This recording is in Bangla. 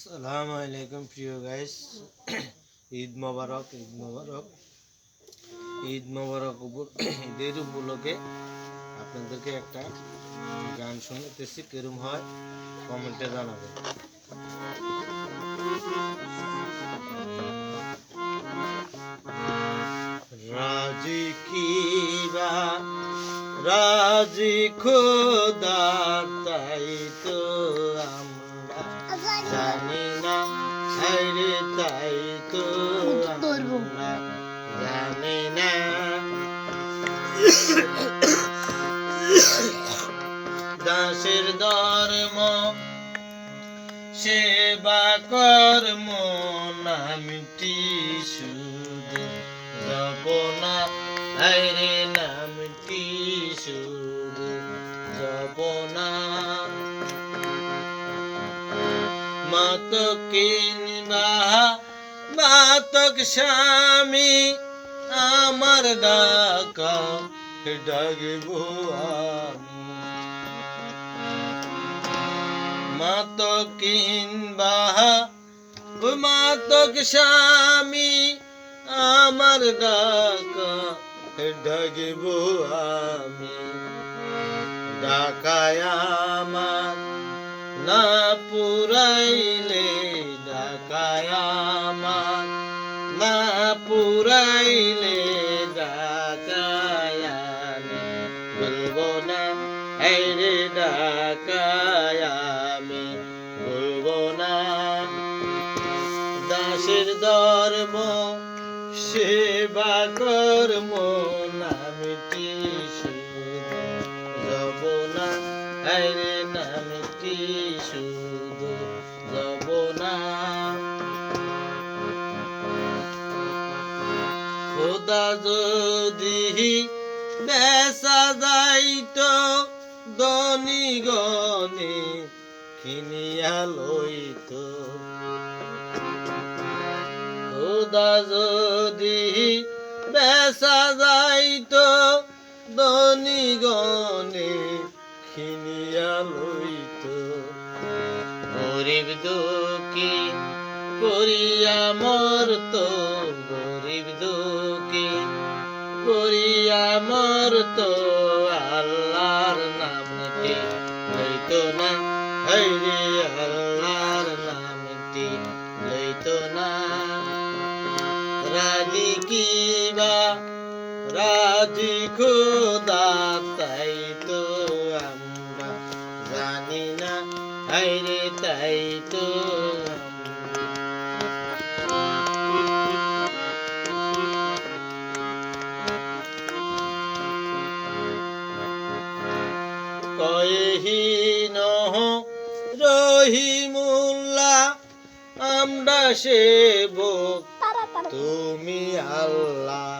আসসালামু আলাইকুম প্রিয় গাইস, ঈদ মোবারক। ঈদের উপলক্ষে আপনাদেরকে একটা গান শুনতেছি, কিরম হয় কমেন্টে জানাবেন। রাজি কিবা রাজি খোদা, তাই তো আমরা জানি না, রে তাই তো আমরা জানি না। দাসের ধর্ম সেবা কর্ম নামটি শুধু জপনা, রে নামটি শুধু জপনা। মাতক কিনবা মাতক স্বামী, আমার ডাকা ডাকবো আমি। মাতক কিনবা মাতক স্বামী, আমার ডাকা ডাকবো আমি। ডাকায় আমার না পুরাইলে, ডাকায় আমার না পুরাইলে, ডাকায় আমি বলবো না, রে ডাকায় আমি বলবো না। দাসের ধর্ম সেবা কর্ম নামটি শুধু জপনা, রে নামটি শুধু জপনা। খোদা যদি বেচা যাইতো, ধনী গনে কিনিয়া লইতো। খোদা যদি বেচা যাইতো, ধনী গনে কিনিয়া লইতো। গরিব দুঃখী করিয়া মরতো, গরিব দুঃখী করিয়া মরতো, আল্লাহর নামটি লইতো না, রে আল্লাহর নামটি লইতো না। রাজি কিবা রাজি খোদা, তাই তো আমরা জানি না, রে তাই তো কয়হীন রহিমুল্লাহ, আমরা সেবক তুমি আল্লাহ।